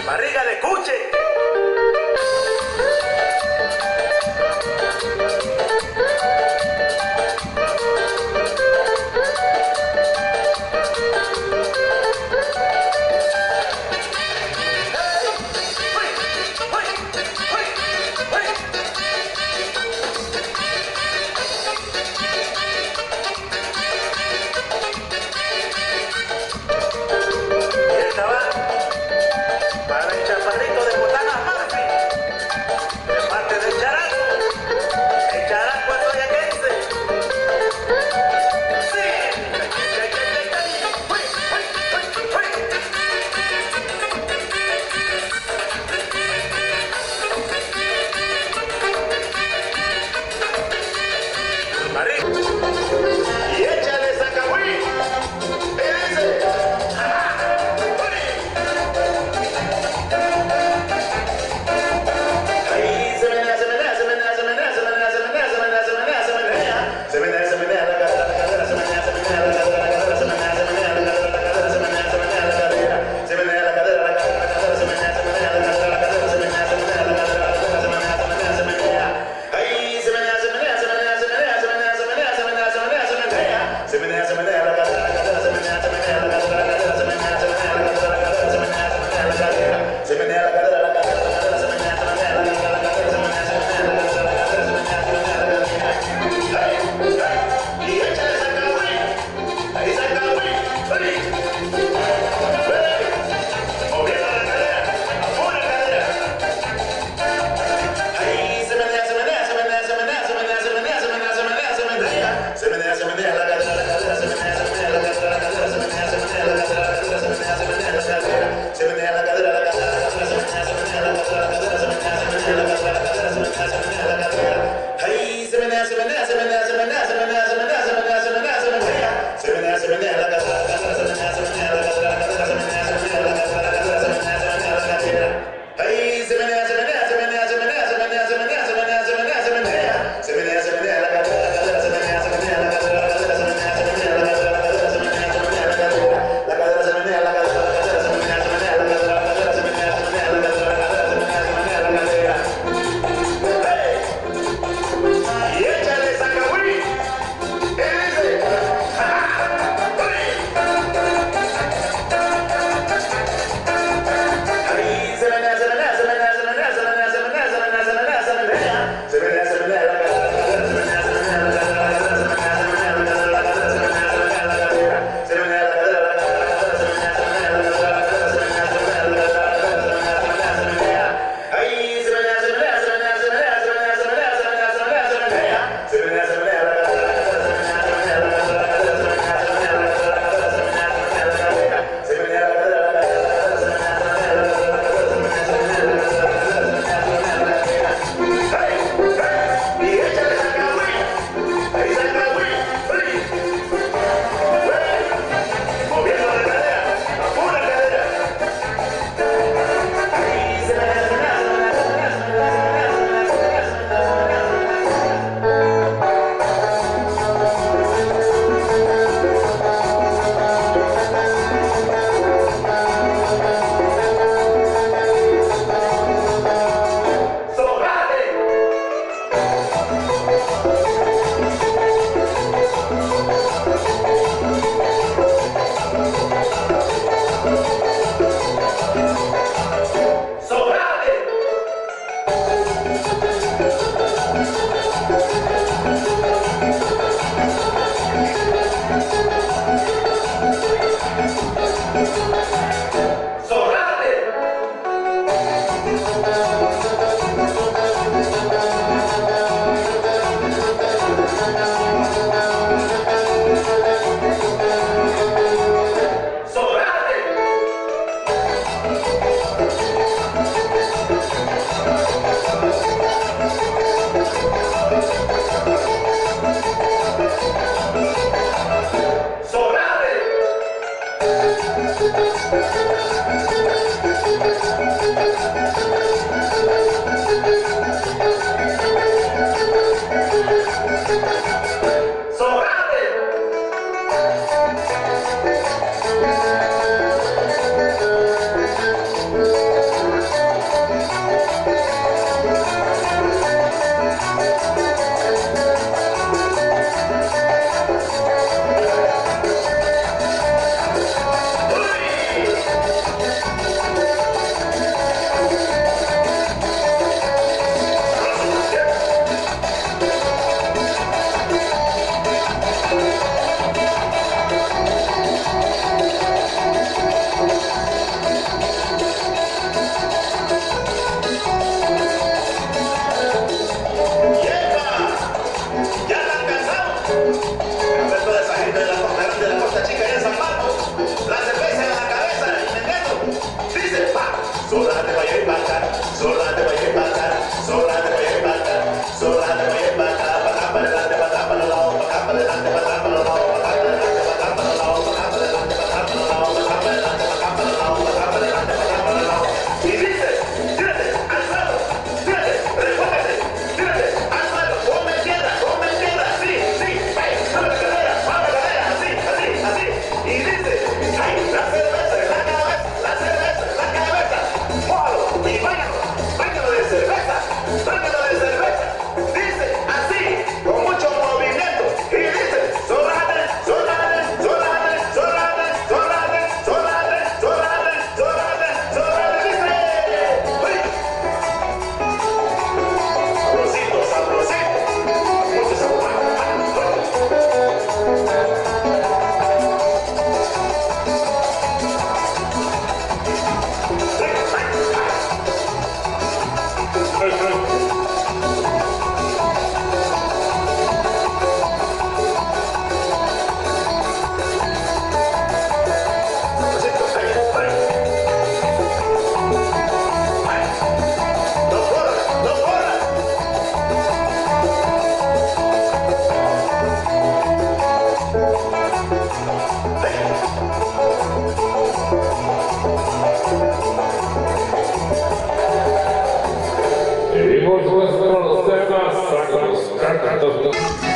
Barriga de cuche. Y échale Zacahuí. Y dice, ahí se menea, se menea, se menea, se menea, se menea, se menea, se menea, se menea, se menea, se menea, se menea la cadera, se menea, se menea la cadera, se menea, se menea la cadera, se menea, se menea la cadera, se menea la cadera, la cadera, se menea, se menea la cadera, la cadera, se menea, se menea la cadera, la cadera, se menea, se menea, se menea, ahí se menea, se menea, se menea, se menea, se menea, se menea, se menea, se menea, se menea, se menea, se menea la cadera, la cadera, se menea, se menea la cadera, la cadera, se menea, se menea la cadera, la cadera, se menea, se menea la cadera, se menea la cadera, la cadera, la cadera, se menea, se menea la cadera, la cadera, se menea, se menea la cadera, la cadera, se menea, se menea la cadera, y échale Zacahuí, ahí Zacahuí, moviendo la cadera, una cadera. Ahí se menea, se menea, se menea, se menea, se menea, se menea, se menea, se menea, se menea, se menea, se menea la cadera, la cadera, se menea, se menea la cadera, la cadera, se menea, se menea la cadera, la cadera, se menea, se menea la cadera, se menea la cadera, la cadera, la cadera, se menea, se menea la cadera, la cadera, se menea, se menea la cadera, la cadera, se menea, se menea la cadera. Ahí se menea, se menea, se menea, se menea, se menea, se menea, se menea, se menea, se menea, se menea, se menea la cadera, la cadera, se menea, se menea la cadera, la cadera, se menea, se menea la cadera, la cadera, se menea, se menea la cadera. Ahí se menea, se menea, se menea, se menea, se menea, se menea, se menea, se menea, se menea, se menea, se menea la cadera, la cadera, se menea, se menea la cadera, la cadera, se menea, se menea la cadera, la cadera, se menea, se menea la cadera, la cadera, se menea la cadera, la cadera, se menea, se menea la cadera, la cadera, se menea, se menea la cadera, la cadera, se menea, se menea la cadera. Y échale Zacahuí. Y dice, ahí se menea, se menea, se menea, se menea, por supuesto los temas, los cantos.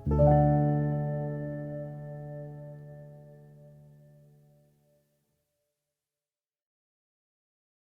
Bye.